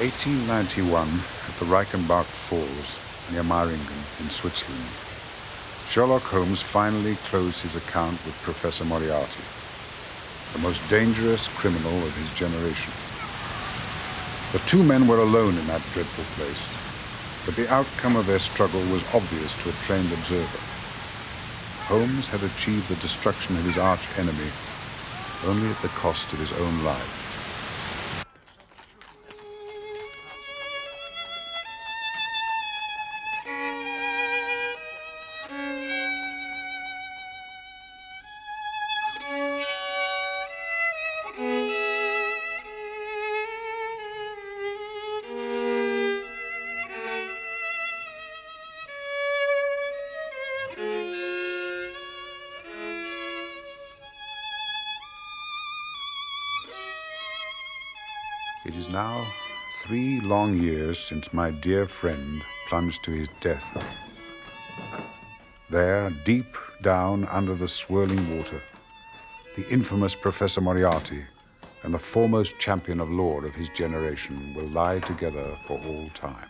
1891, at the Reichenbach Falls, near Meiringen, in Switzerland, Sherlock Holmes finally closed his account with Professor Moriarty, the most dangerous criminal of his generation. The two men were alone in that dreadful place, but the outcome of their struggle was obvious to a trained observer. Holmes had achieved the destruction of his arch-enemy only at the cost of his own life. It is now 3 long years since my dear friend plunged to his death. There, deep down under the swirling water, the infamous Professor Moriarty and the foremost champion of law of his generation will lie together for all time.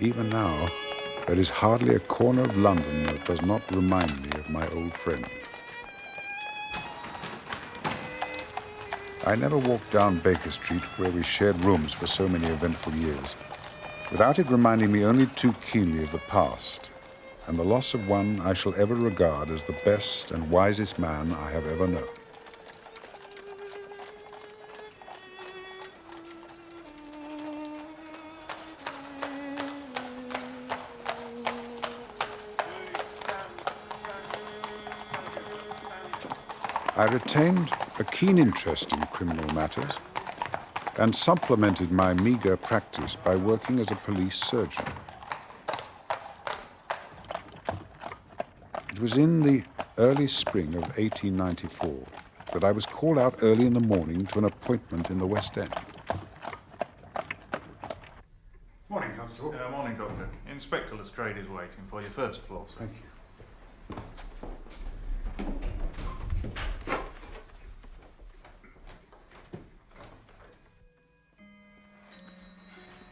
Even now, there is hardly a corner of London that does not remind me of my old friend. I never walked down Baker Street, where we shared rooms for so many eventful years, without it reminding me only too keenly of the past, and the loss of one I shall ever regard as the best and wisest man I have ever known. I retained a keen interest in criminal matters and supplemented my meager practice by working as a police surgeon. It was in the early spring of 1894 that I was called out early in the morning to an appointment in the West End. Morning, Constable. Morning, Doctor. Inspector Lestrade is waiting for you, first floor, sir. Thank you.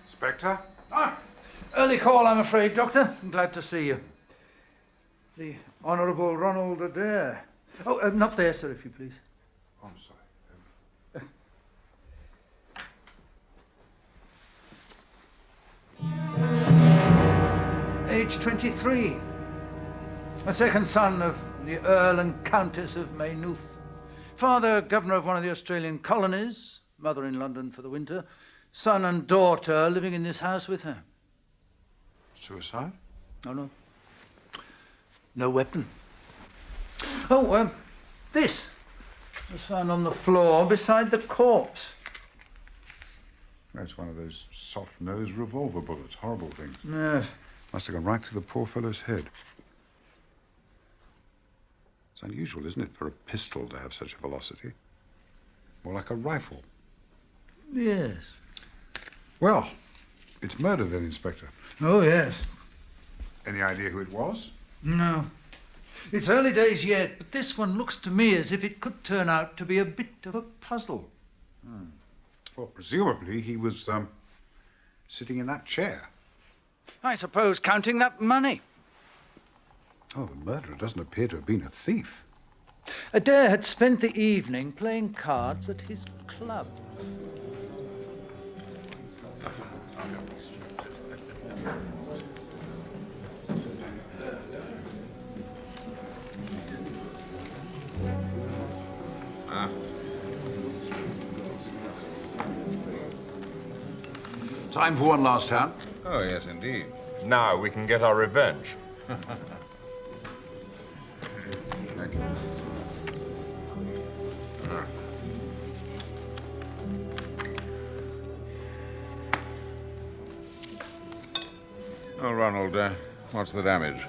Inspector? Early call, I'm afraid, Doctor. I'm glad to see you. The Honourable Ronald Adair. Oh, not there, sir, if you please. Oh, I'm sorry. Age 23. A second son of the Earl and Countess of Maynooth. Father, governor of one of the Australian colonies. Mother in London for the winter. Son and daughter living in this house with her. Suicide? Oh, no. No weapon. Oh, this was found on the floor beside the corpse. That's one of those soft-nosed revolver bullets. Horrible things. Yes. Must have gone right through the poor fellow's head. It's unusual, isn't it, for a pistol to have such a velocity? More like a rifle. Yes. Well, it's murder then, Inspector. Oh, yes. Any idea who it was? No. It's early days yet, but this one looks to me as if it could turn out to be a bit of a puzzle. Well, presumably he was, sitting in that chair. I suppose counting that money. Oh, the murderer doesn't appear to have been a thief. Adair had spent the evening playing cards at his club. Time for one last hand. Oh, yes, indeed. Now we can get our revenge. Thank you. Oh, Ronald, what's the damage?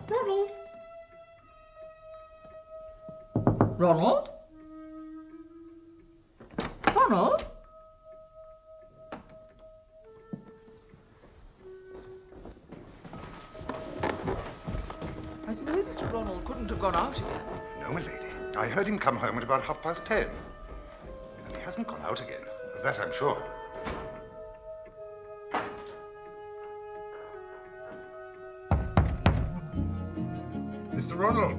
Ronald? Ronald? Ronald? I suppose Ronald couldn't have gone out again. No, my lady. I heard him come home at about 10:30. And he hasn't gone out again. Of that I'm sure. Mr. Ronald.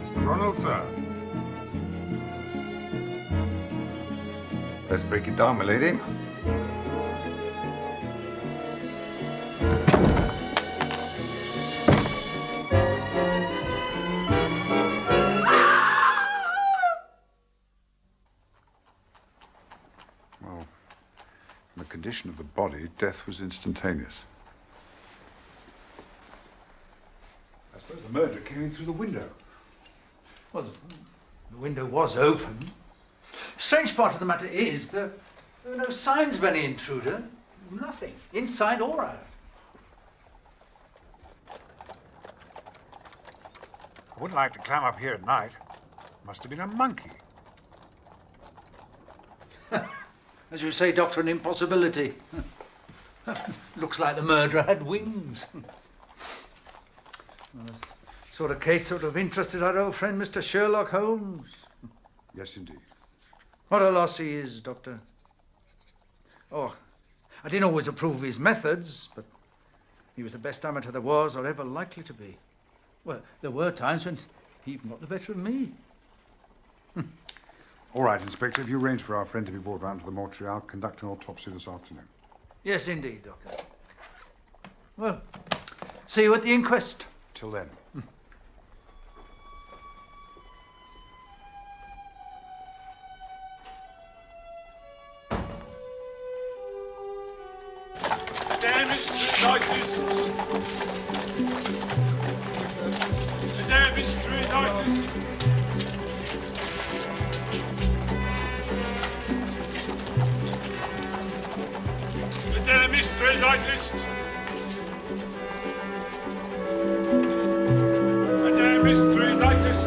Mr. Ronald, sir. Let's break it down, my lady. Well, from the condition of the body, death was instantaneous. I suppose the murderer came in through the window. Well, the window was open. Strange part of the matter is there were no signs of any intruder. Nothing, inside or out. I wouldn't like to climb up here at night. Must have been a monkey. As you say, Doctor, an impossibility. Looks like the murderer had wings. Well, this sort of case sort of interested our old friend, Mr. Sherlock Holmes. Yes, indeed. What a loss he is, Doctor. Oh, I didn't always approve of his methods, but he was the best amateur there was or ever likely to be. Well, there were times when he even got the better of me. All right, Inspector, if you arrange for our friend to be brought round to the mortuary, I'll conduct an autopsy this afternoon. Yes, indeed, Doctor. Well, see you at the inquest. Till then. Damage through notice. The damage through notice. The damage through notice. The damage through notice.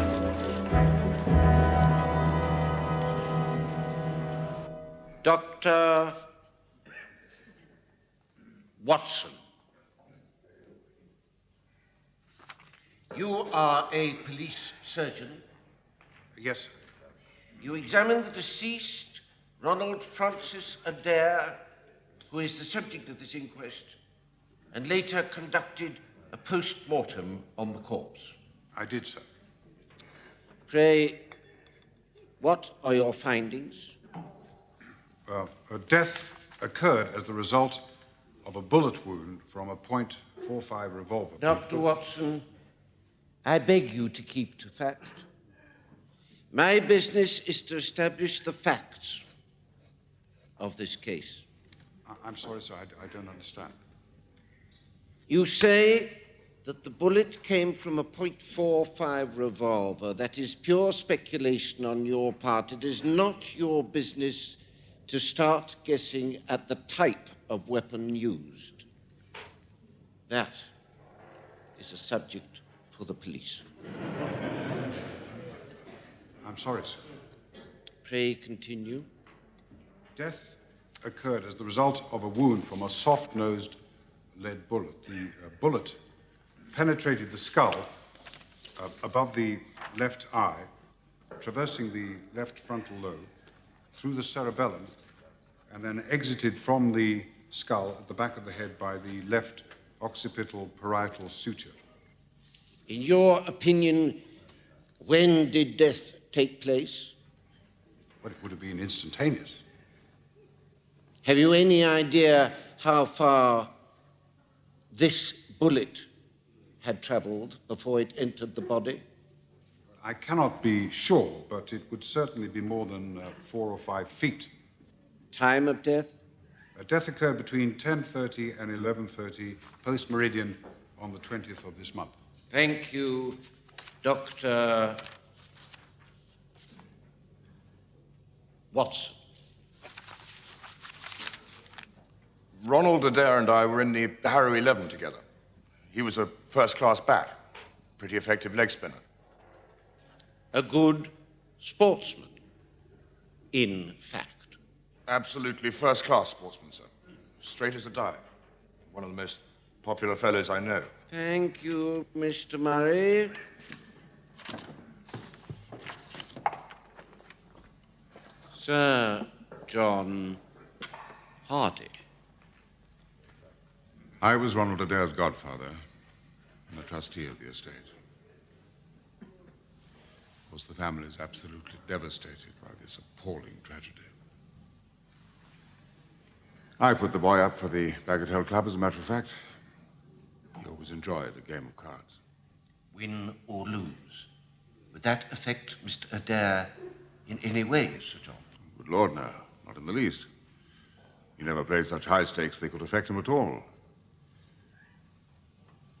Dr. Watson, you are a police surgeon. Yes, sir. You examined the deceased, Ronald Francis Adair, who is the subject of this inquest, and later conducted a post-mortem on the corpse. I did, sir. Pray, what are your findings? Death occurred as the result of a bullet wound from a .45 revolver. Dr. Watson, I beg you to keep to fact. My business is to establish the facts of this case. I'm sorry, sir, I don't understand. You say that the bullet came from a .45 revolver. That is pure speculation on your part. It is not your business to start guessing at the type of weapon used. That is a subject for the police. I'm sorry, sir. Pray continue. Death occurred as the result of a wound from a soft-nosed lead bullet. The bullet penetrated the skull above the left eye, traversing the left frontal lobe, through the cerebellum, and then exited from the skull at the back of the head by the left occipital parietal suture. In your opinion, when did death take place? Well, it would have been instantaneous. Have you any idea how far this bullet had traveled before it entered the body? I cannot be sure, but it would certainly be more than 4 or 5 feet. Time of death? Death occurred between 10:30 and 11:30 post-meridian on the 20th of this month. Thank you, Dr. Watson. Ronald Adair and I were in the Harrow 11 together. He was a first-class bat, pretty effective leg spinner. A good sportsman, in fact. Absolutely first-class sportsman, sir. Straight as a die. One of the most popular fellows I know. Thank you, Mr. Murray. Sir John Hardy. I was Ronald Adair's godfather and a trustee of the estate. Of course, the family is absolutely devastated by this appalling tragedy. I put the boy up for the Bagatelle Club, as a matter of fact. He always enjoyed a game of cards. Win or lose, would that affect Mr. Adair in any way, Sir John? Good Lord, no. Not in the least. He never played such high stakes they could affect him at all.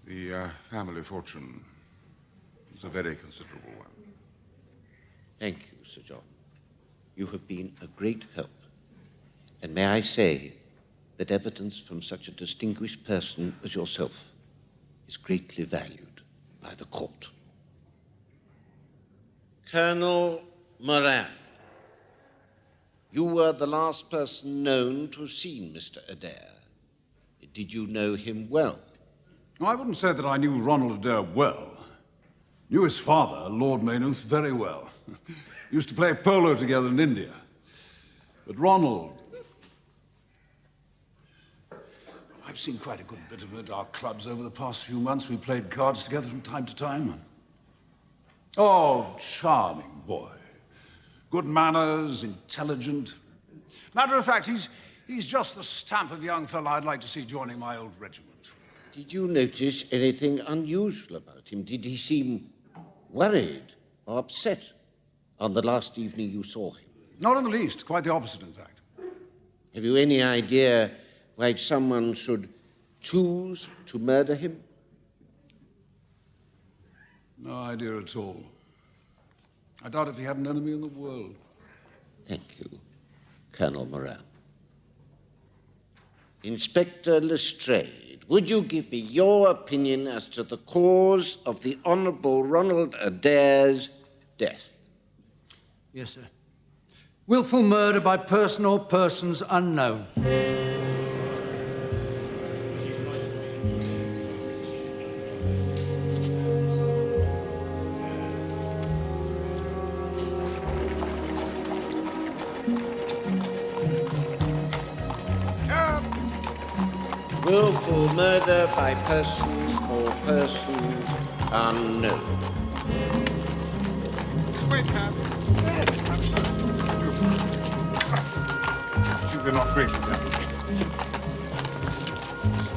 The family fortune is a very considerable one. Thank you, Sir John. You have been a great help. And may I say that evidence from such a distinguished person as yourself is greatly valued by the court. Colonel Moran, you were the last person known to have seen Mr. Adair. Did you know him well? I wouldn't say that I knew Ronald Adair well. Knew his father, Lord Maynooth, very well. Used to play polo together in India. But Ronald... I've seen quite a good bit of it at our clubs over the past few months. We played cards together from time to time. Oh, charming boy. Good manners, intelligent. Matter of fact, he's just the stamp of young fellow I'd like to see joining my old regiment. Did you notice anything unusual about him? Did he seem worried or upset on the last evening you saw him? Not in the least. Quite the opposite, in fact. Have you any idea why someone should choose to murder him? No idea at all. I doubt if he had an enemy in the world. Thank you, Colonel Moran. Inspector Lestrade, would you give me your opinion as to the cause of the Honourable Ronald Adair's death? Yes, sir. Willful murder by person or persons unknown. Willful murder by person or persons unknown. Wait, Cab. They're not drinking now.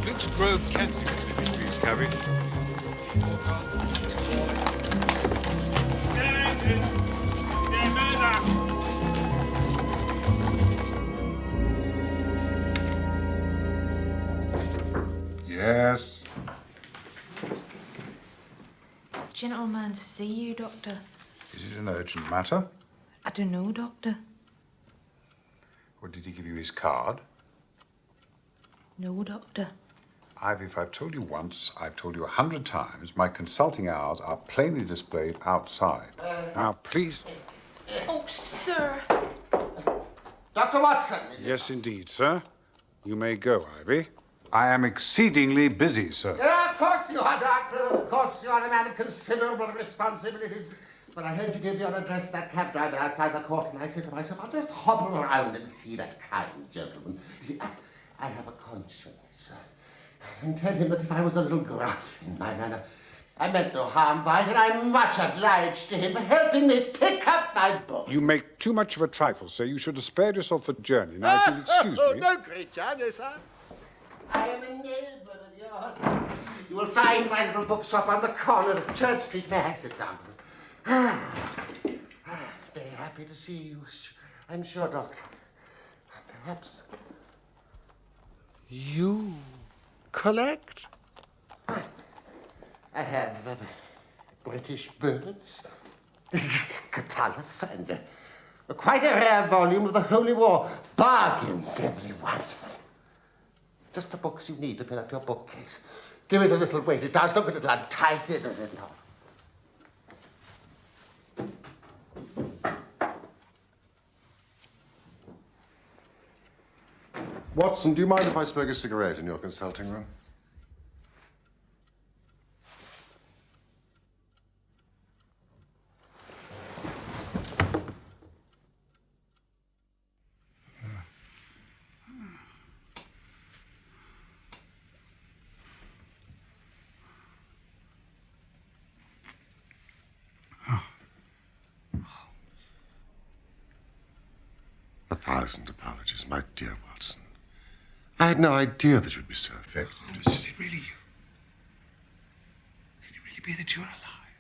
Luke's Grove, Kensington, if you please, cabby. Yes. Gentleman to see you, Doctor. Is it an urgent matter? I don't know, Doctor. Or did he give you his card? No, Doctor. Ivy, if I've told you once, I've told you 100 times, my consulting hours are plainly displayed outside. Now, please. Oh, sir. Dr. Watson, is it? Yes, indeed, sir. You may go, Ivy. I am exceedingly busy, sir. Yeah, of course you are, Doctor. Of course you are a man of considerable responsibilities. But I heard you give your address to that cab driver outside the court, and I said to myself, I'll just hobble around and see that kind gentleman. I have a conscience. And tell him that if I was a little gruff in my manner, I meant no harm by it, and I'm much obliged to him for helping me pick up my books. You make too much of a trifle, sir. You should have spared yourself the journey. Now, if you'll excuse me... No great job, sir. I am a neighbour of yours. You will find my little bookshop on the corner of Church Street. May I sit down? Very happy to see you, I'm sure, Doctor. Perhaps you collect? I have British birds, Catullus, and quite a rare volume of the Holy War. Bargains, every one of them. Just the books you need to fill up your bookcase. Give it a little weight. It does look a little untidy, does it not? Watson, do you mind if I smoke a cigarette in your consulting room? A thousand apologies, my dear Watson. I had no idea that you'd be so affected. Is it really you? Can it really be that you're alive?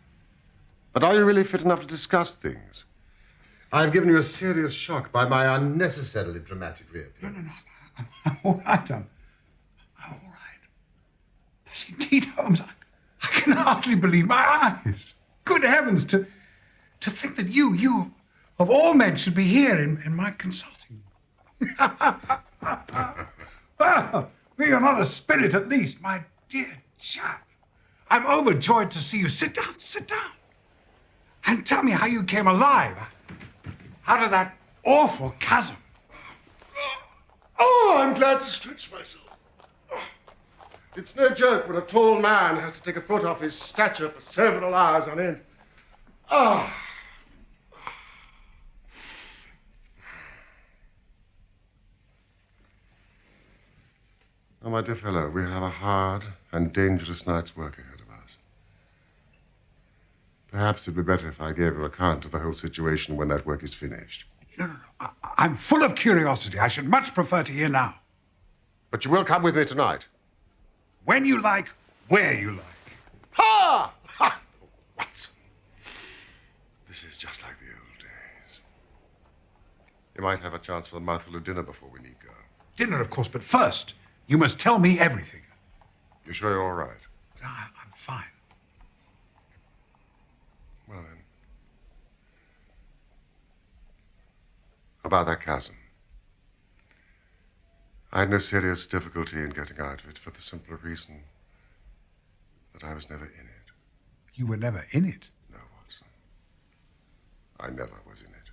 But are you really fit enough to discuss things? I've given you a serious shock by my unnecessarily dramatic reappearance. No. I'm all right. I'm all right. But indeed, Holmes, I can hardly believe my eyes. Good heavens, to think that you, of all men, should be here in my consulting. Well, you're not a spirit, at least, my dear chap. I'm overjoyed to see you. Sit down. And tell me how you came alive out of that awful chasm. Oh, I'm glad to stretch myself. It's no joke when a tall man has to take a foot off his stature for several hours on end. Oh. Oh, my dear fellow, we have a hard and dangerous night's work ahead of us. Perhaps it'd be better if I gave an account of the whole situation when that work is finished. No. I'm full of curiosity. I should much prefer to hear now. But you will come with me tonight. When you like, where you like. Ha! Ha! Watson. This is just like the old days. You might have a chance for a mouthful of dinner before we need go. Dinner, of course, but first, you must tell me everything. You sure you're all right? I'm fine. Well, then. About that chasm. I had no serious difficulty in getting out of it for the simple reason that I was never in it. You were never in it? No, Watson. I never was in it.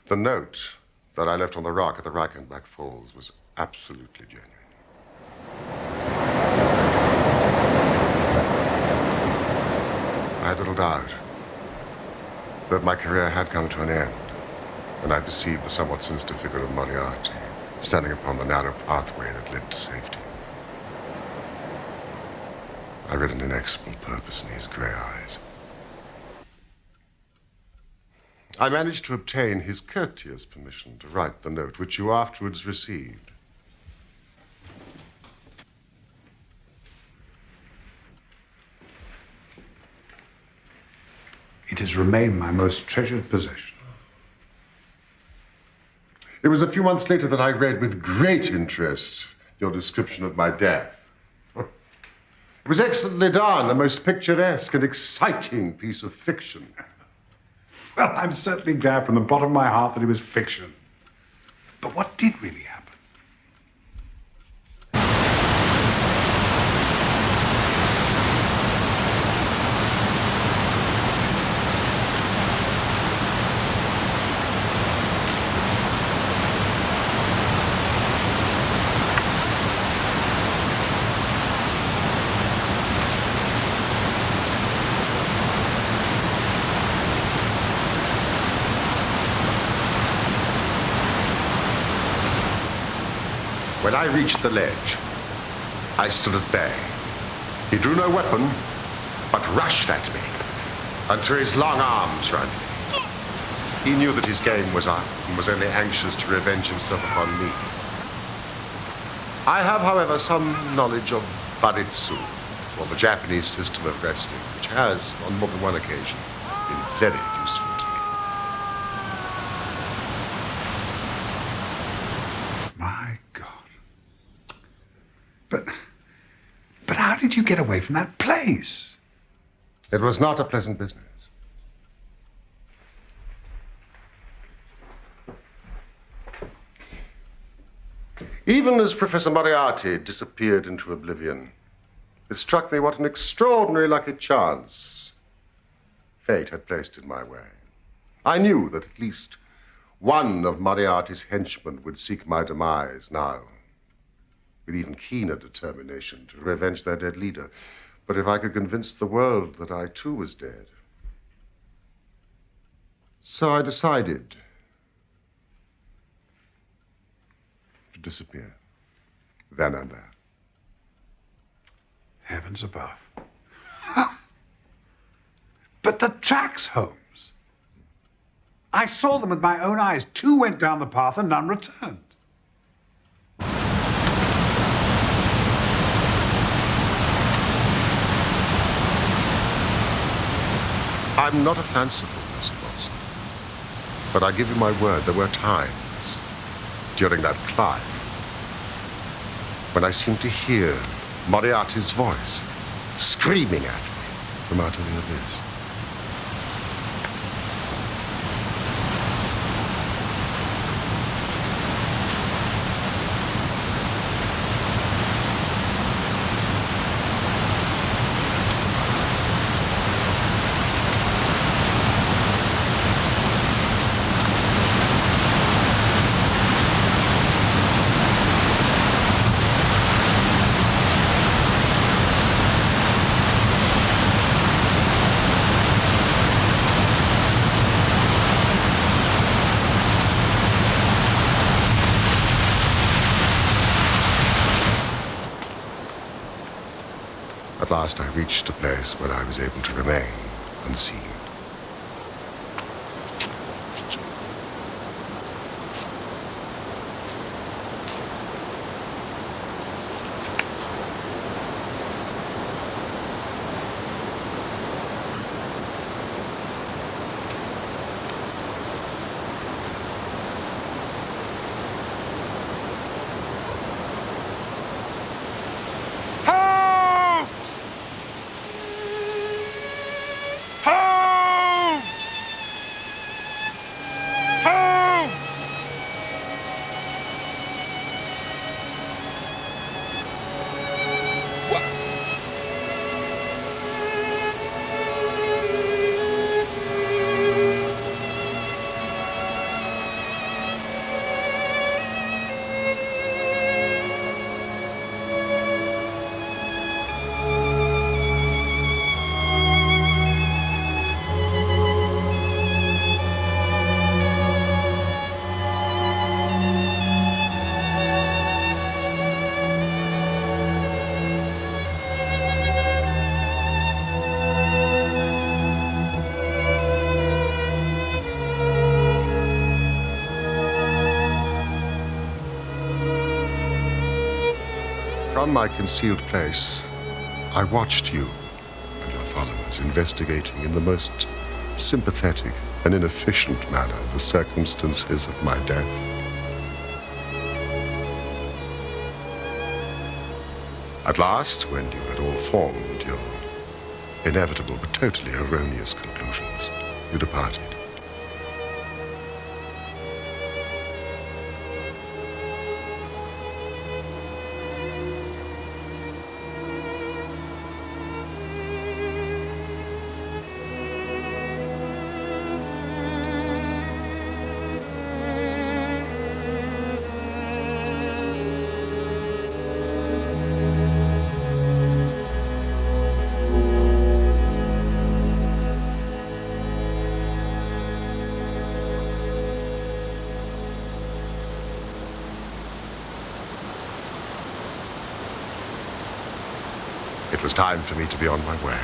The note that I left on the rock at the Reichenbach Falls was absolutely genuine. I had little doubt that my career had come to an end when I perceived the somewhat sinister figure of Moriarty standing upon the narrow pathway that led to safety. I read an inexplicable purpose in his grey eyes. I managed to obtain his courteous permission to write the note, which you afterwards received. It has remained my most treasured possession. It was a few months later that I read with great interest your description of my death. It was excellently done, a most picturesque and exciting piece of fiction. Well, I'm certainly glad from the bottom of my heart that it was fiction. But what did really happen? When I reached the ledge, I stood at bay. He drew no weapon, but rushed at me and threw his long arms round me. He knew that his game was up and was only anxious to revenge himself upon me. I have, however, some knowledge of Baritsu, or the Japanese system of wrestling, which has, on more than one occasion, been very useful to me. My God. But how did you get away from that place? It was not a pleasant business. Even as Professor Moriarty disappeared into oblivion, it struck me what an extraordinary lucky chance fate had placed in my way. I knew that at least one of Moriarty's henchmen would seek my demise now, with even keener determination to revenge their dead leader. But if I could convince the world that I too was dead. So I decided to disappear, then and there. Heavens above. But the tracks, Holmes. I saw them with my own eyes. 2 went down the path and none returned. I'm not a fanciful person, Watson. But I give you my word, there were times during that climb when I seemed to hear Moriarty's voice screaming at me from out of the abyss. At last I reached a place where I was able to remain unseen. From my concealed place, I watched you and your followers investigating in the most sympathetic and inefficient manner the circumstances of my death. At last, when you had all formed your inevitable but totally erroneous conclusions, you departed. It was time for me to be on my way.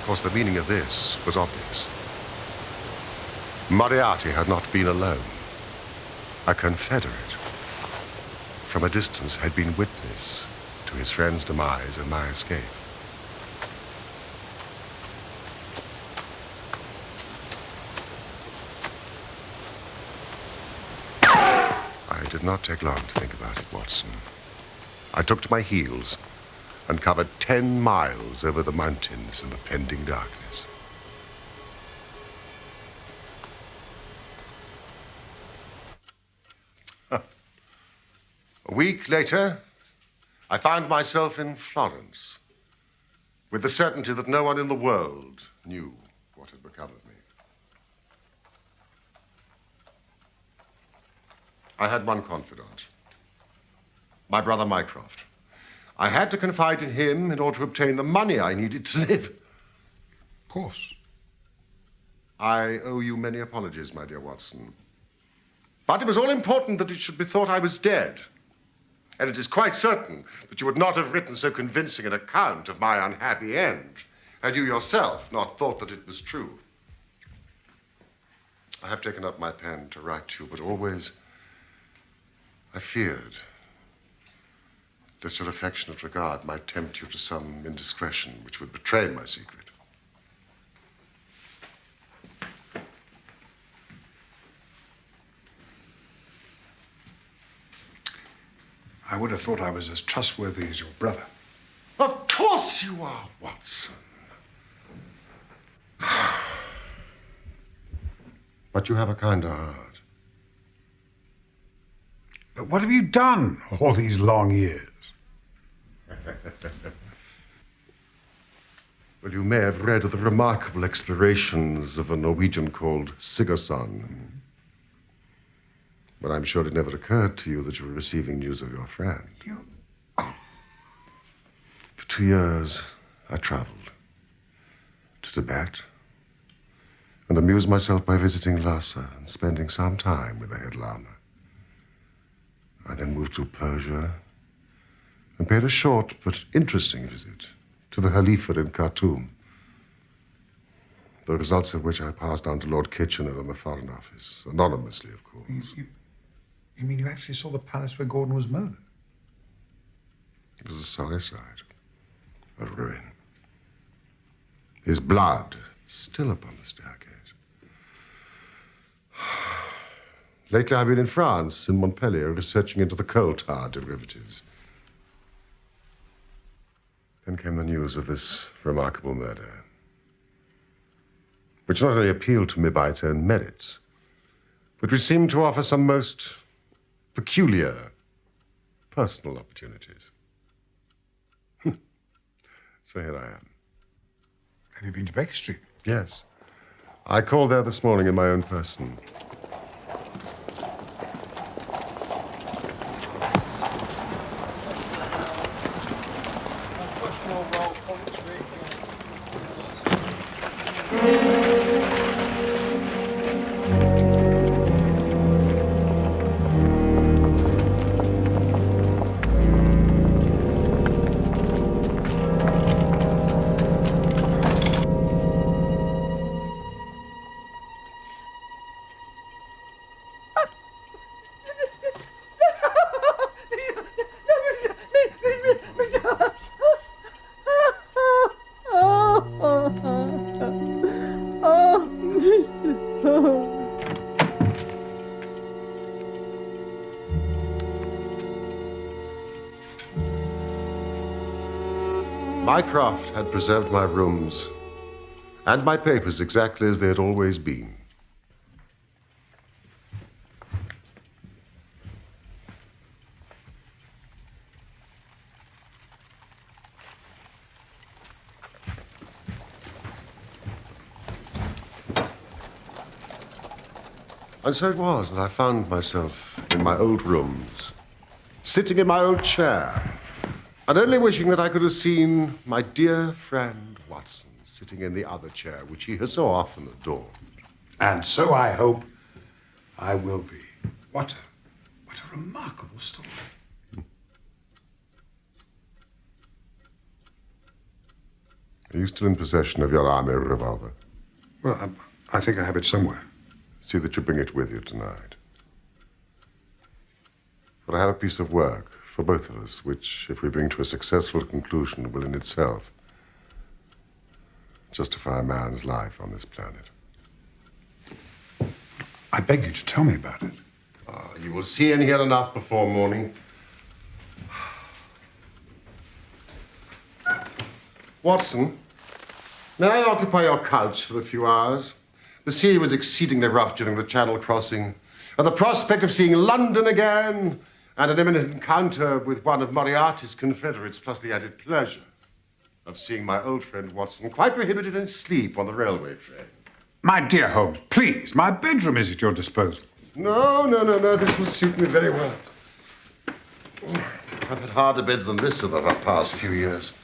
course, the meaning of this was obvious. Moriarty had not been alone. A confederate, from a distance, had been witness to his friend's demise and my escape. I did not take long to think about it, Watson. I took to my heels and covered 10 miles over the mountains in the pending darkness. A week later, I found myself in Florence, with the certainty that no one in the world knew what had become of me. I had one confidant, my brother Mycroft. I had to confide in him in order to obtain the money I needed to live. Of course. I owe you many apologies, my dear Watson. But it was all important that it should be thought I was dead. And it is quite certain that you would not have written so convincing an account of my unhappy end had you yourself not thought that it was true. I have taken up my pen to write to you, but always I feared lest your affectionate regard might tempt you to some indiscretion which would betray my secret. I would have thought I was as trustworthy as your brother. Of course you are, Watson. But you have a kinder heart. But what have you done all these long years? Well, you may have read of the remarkable explorations of a Norwegian called Sigurdsson. But I'm sure it never occurred to you that you were receiving news of your friend. For 2 years, I traveled to Tibet and amused myself by visiting Lhasa and spending some time with the head lama. I then moved to Persia and paid a short but interesting visit to the Khalifa in Khartoum, the results of which I passed on to Lord Kitchener and the Foreign Office, anonymously, of course. You mean you actually saw the palace where Gordon was murdered? It was a sorry sight, a ruin. His blood still upon the staircase. Lately, I've been in France, in Montpellier, researching into the coal tar derivatives. Then came the news of this remarkable murder, which not only appealed to me by its own merits, but which seemed to offer some most peculiar personal opportunities. So here I am. Have you been to Baker Street? Yes. I called there this morning in my own person. Mycroft had preserved my rooms and my papers exactly as they had always been. And so it was that I found myself in my old rooms, sitting in my old chair, and only wishing that I could have seen my dear friend Watson sitting in the other chair, which he has so often adored. And so I hope I will be. What a remarkable story. Are you still in possession of your army revolver? Well, I think I have it somewhere. See that you bring it with you tonight. But I have a piece of work for both of us, which, if we bring to a successful conclusion, will in itself justify a man's life on this planet. I beg you to tell me about it. You will see and hear enough before morning. Watson, may I occupy your couch for a few hours? The sea was exceedingly rough during the Channel crossing, and the prospect of seeing London again and an imminent encounter with one of Moriarty's confederates, plus the added pleasure of seeing my old friend Watson quite prohibited in sleep on the railway train. My dear Holmes, please, my bedroom is at your disposal. No, this will suit me very well. I've had harder beds than this in the past few years.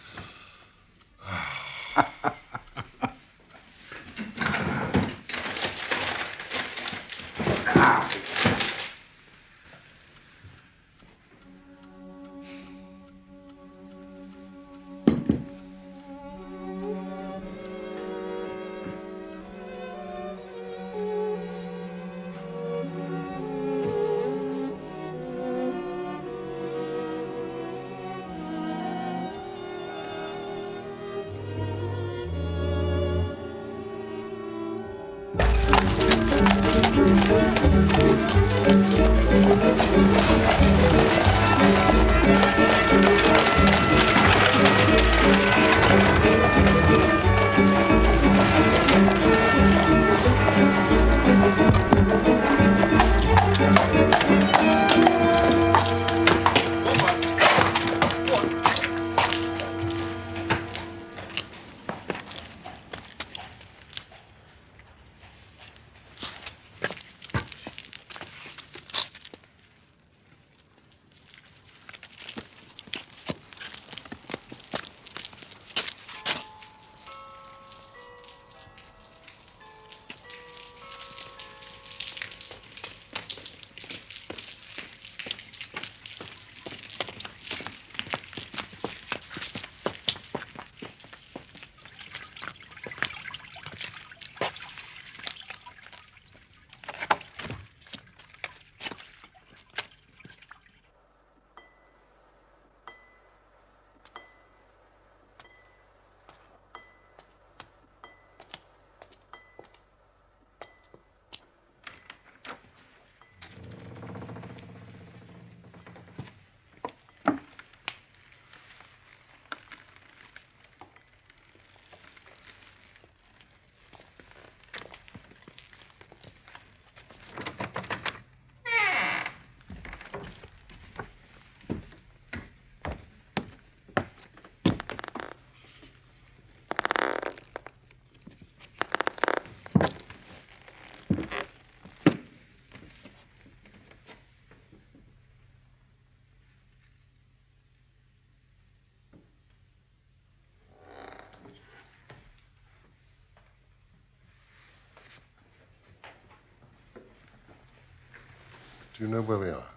Do you know where we are?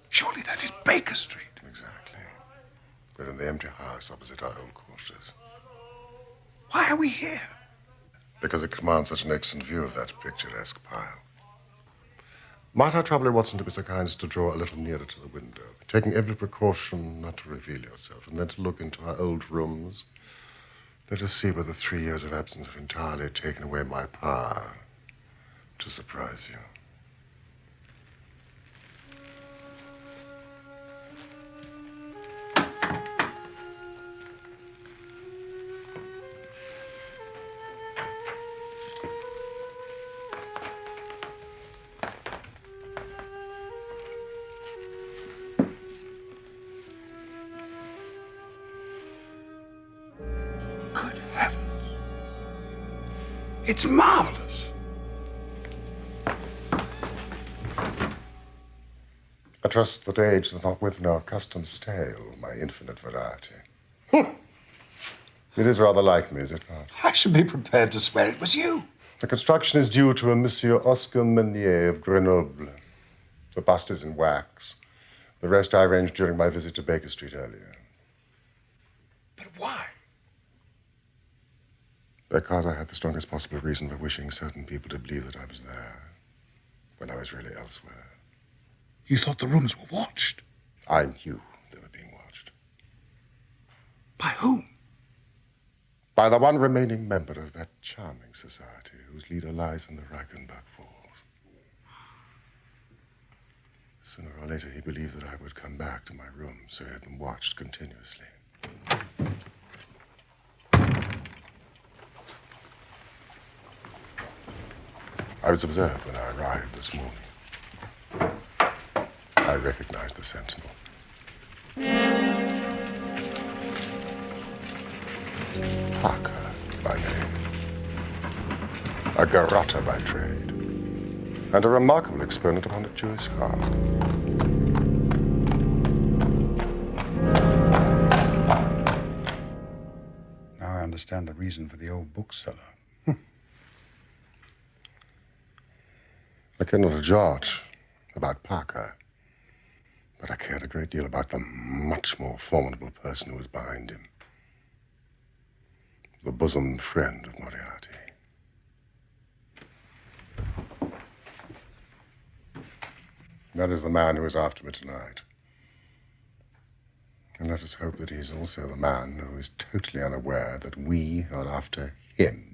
Surely that is Baker Street. Exactly. We're in the empty house opposite our old quarters. Why are we here? Because it commands such an excellent view of that picturesque pile. Might I trouble you, Watson, to be so kind as to draw a little nearer to the window, taking every precaution not to reveal yourself, and then to look into our old rooms? Let us see whether 3 years of absence have entirely taken away my power to surprise you. It's marvelous. I trust that age does not wither our custom stale, my infinite variety. It is rather like me, is it not? I should be prepared to swear it was you. The construction is due to a Monsieur Oscar Meunier of Grenoble. The bust is in wax. The rest I arranged during my visit to Baker Street earlier. But why? Because I had the strongest possible reason for wishing certain people to believe that I was there when I was really elsewhere. You thought the rooms were watched? I knew they were being watched. By whom? By the one remaining member of that charming society whose leader lies in the Reichenbach Falls. Sooner or later, he believed that I would come back to my room, so he had them watched continuously. I was observed when I arrived this morning. I recognized the sentinel. Parker by name, a garrotter by trade, and a remarkable exponent upon a Jewish heart. Now I understand the reason for the old bookseller. I care not a jot about Parker, but I cared a great deal about the much more formidable person who was behind him. The bosom friend of Moriarty. That is the man who is after me tonight. And let us hope that he is also the man who is totally unaware that we are after him.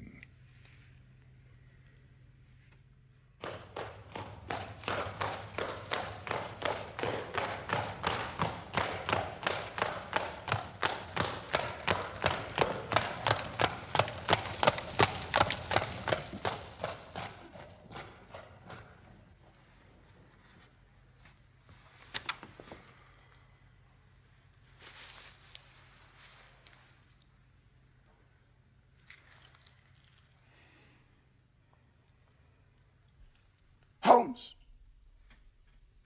Holmes!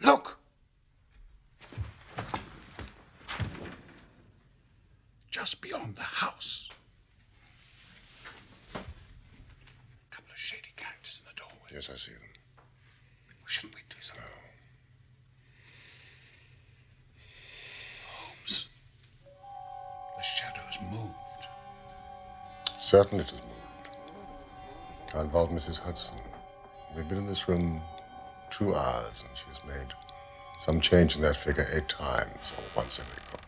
Look! Just beyond the house. A couple of shady characters in the doorway. Yes, I see them. Shouldn't we do so? No. Holmes. The shadow's moved. Certainly it has moved. I involved Mrs. Hudson. We've been in this room 2 hours, and she has made some change in that figure 8 times, or once every quarter.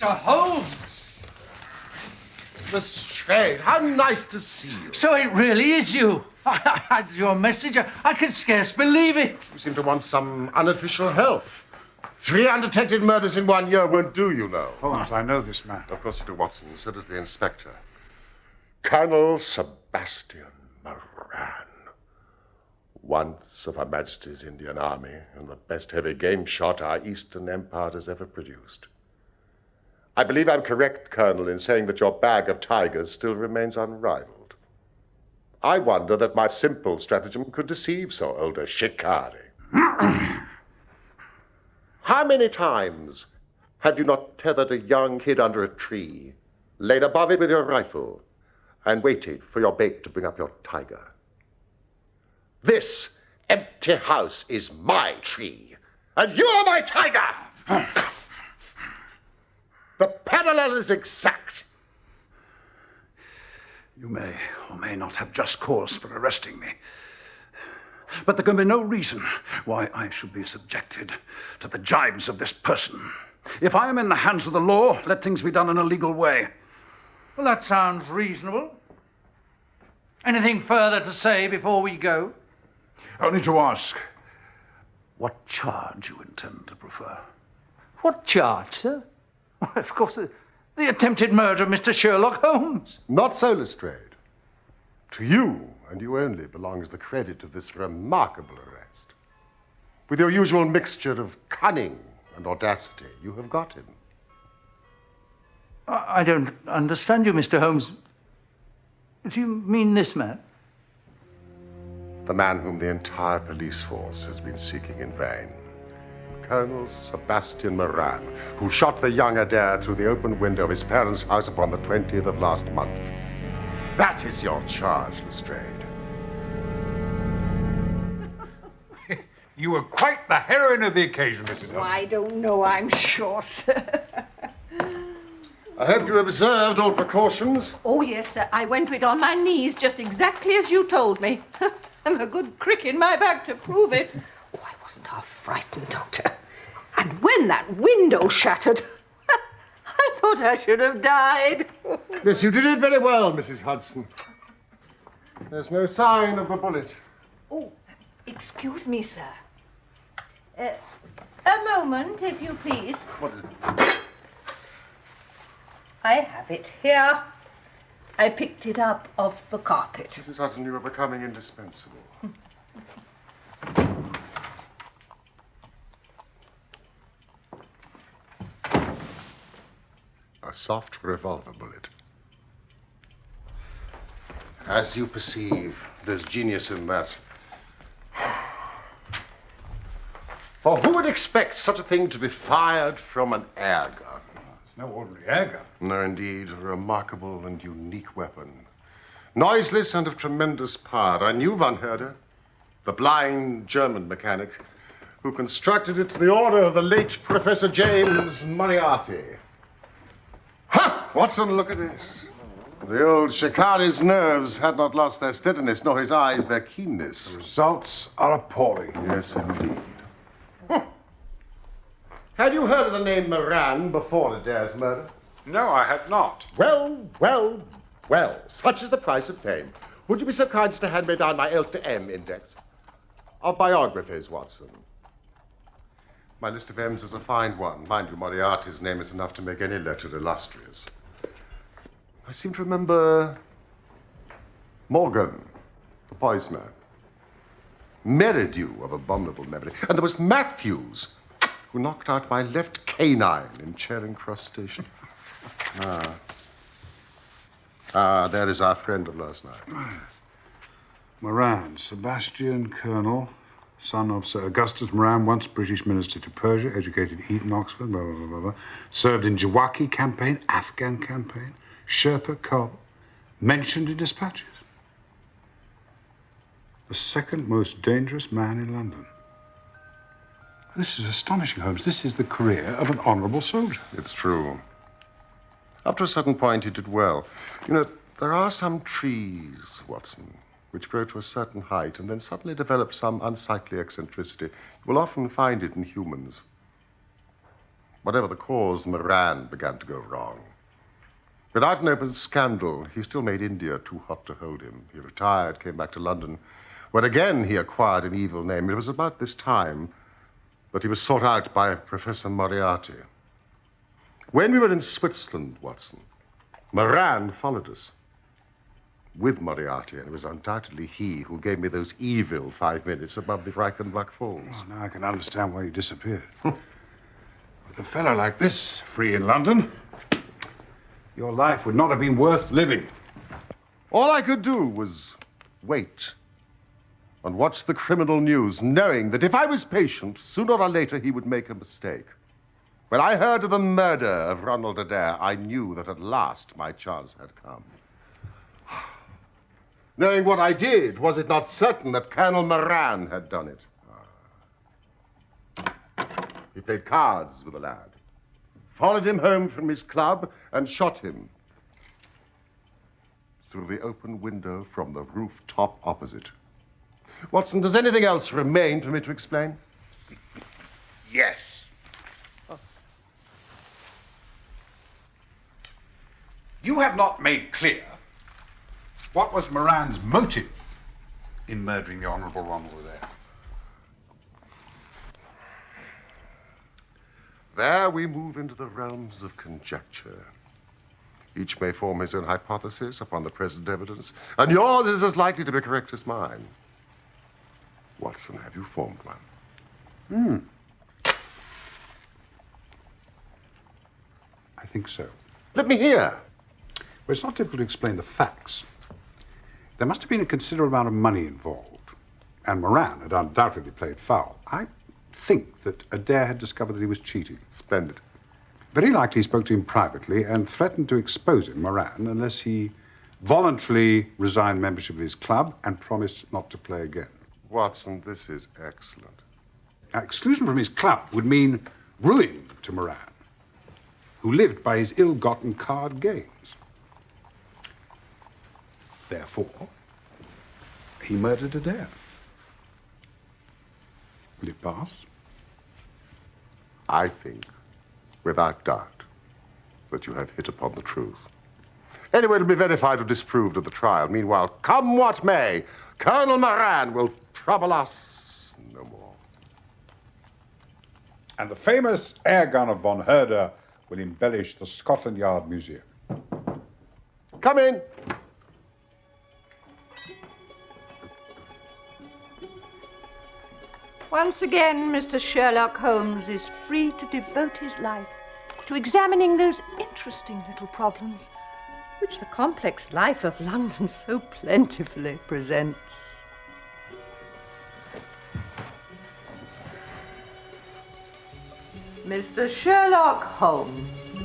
Mr. Holmes! Lestrade, how nice to see you. So it really is you. I had your message. I could scarce believe it. You seem to want some unofficial help. 3 undetected murders in 1 year won't do, you know. Holmes, I know this man. Of course you do, Watson. So does the inspector. Colonel Sebastian Moran. Once of Her Majesty's Indian Army and the best heavy game shot our Eastern Empire has ever produced. I believe I'm correct, Colonel, in saying that your bag of tigers still remains unrivaled. I wonder that my simple stratagem could deceive so old a shikari. How many times have you not tethered a young kid under a tree, laid above it with your rifle, and waited for your bait to bring up your tiger? This empty house is my tree, and you are my tiger! The parallel is exact. You may or may not have just cause for arresting me. But there can be no reason why I should be subjected to the jibes of this person. If I am in the hands of the law, let things be done in a legal way. Well, that sounds reasonable. Anything further to say before we go? Only to ask what charge you intend to prefer. What charge, sir? Well, of course, the attempted murder of Mr. Sherlock Holmes. Not so, Lestrade. To you, and you only, belongs the credit of this remarkable arrest. With your usual mixture of cunning and audacity, you have got him. I don't understand you, Mr. Holmes. Do you mean this man? The man whom the entire police force has been seeking in vain. Colonel Sebastian Moran, who shot the young Adair through the open window of his parents' house upon the 20th of last month. That is your charge, Lestrade. You were quite the heroine of the occasion, Mrs. Hudson. I don't know, I'm sure, sir. I hope you observed all precautions. Oh, yes, sir. I went with it on my knees, just exactly as you told me. And a good crick in my back to prove it. Oh, I wasn't half frightened, Doctor. And when that window shattered, I thought I should have died. Yes, you did it very well, Mrs. Hudson. There's no sign of the bullet. Oh, excuse me, sir. A moment, if you please. What is it? I have it here. I picked it up off the carpet. Mrs. Hudson, you are becoming indispensable. A soft revolver bullet. As you perceive, there's genius in that. For who would expect such a thing to be fired from an air gun? It's no ordinary air gun. No, indeed, a remarkable and unique weapon. Noiseless and of tremendous power. I knew Von Herder, the blind German mechanic, who constructed it to the order of the late Professor James Moriarty. Ha! Watson, look at this. The old shikari's nerves had not lost their steadiness, nor his eyes their keenness. The results are appalling. Yes, indeed. Had you heard of the name Moran before Adair's murder? No, I had not. Well, well, well. Such is the price of fame. Would you be so kind as to hand me down my L to M index of biographies, Watson? My list of M's is a fine one. Mind you, Moriarty's name is enough to make any letter illustrious. I seem to remember Morgan, the poisoner. Merridew of abominable memory. And there was Matthews, who knocked out my left canine in Charing Cross Station. There is our friend of last night. Moran, Sebastian, Colonel, son of Sir Augustus Moran, once British Minister to Persia, educated Eton, Oxford, blah, blah, blah, blah, blah. Served in Jawaki campaign, Afghan campaign, Sherpa Cobb, mentioned in dispatches. The second most dangerous man in London. This is astonishing, Holmes. This is the career of an honourable soldier. It's true. Up to a certain point, he did well. You know, there are some trees, Watson, which grow to a certain height and then suddenly develop some unsightly eccentricity. You will often find it in humans. Whatever the cause, Moran began to go wrong. Without an open scandal, he still made India too hot to hold him. He retired, came back to London, where again he acquired an evil name. It was about this time that he was sought out by Professor Moriarty. When we were in Switzerland, Watson, Moran followed us with Moriarty, and it was undoubtedly he who gave me those evil 5 minutes above the Reichenbach Falls. Oh, now I can understand why you disappeared. With a fellow like this, free in London, your life would not have been worth living. All I could do was wait and watch the criminal news, knowing that if I was patient, sooner or later he would make a mistake. When I heard of the murder of Ronald Adair, I knew that at last my chance had come. Knowing what I did, was it not certain that Colonel Moran had done it? He played cards with the lad, followed him home from his club, and shot him through the open window from the rooftop opposite. Watson, does anything else remain for me to explain? Yes. You have not made clear what was Moran's motive in murdering the Honourable Ronald Adair. There we move into the realms of conjecture. Each may form his own hypothesis upon the present evidence, and yours is as likely to be correct as mine. Watson, have you formed one? I think so. Let me hear. Well, it's not difficult to explain the facts. There must have been a considerable amount of money involved, and Moran had undoubtedly played foul. I think that Adair had discovered that he was cheating. Splendid. Very likely he spoke to him privately and threatened to expose him, Moran, unless he voluntarily resigned membership of his club and promised not to play again. Watson, this is excellent. Exclusion from his club would mean ruin to Moran, who lived by his ill-gotten card gains. Therefore, he murdered Adair. Will it pass? I think, without doubt, that you have hit upon the truth. Anyway, it'll be verified or disproved at the trial. Meanwhile, come what may, Colonel Moran will trouble us no more. And the famous air gun of von Herder will embellish the Scotland Yard Museum. Come in. Once again, Mr. Sherlock Holmes is free to devote his life to examining those interesting little problems which the complex life of London so plentifully presents. Mr. Sherlock Holmes.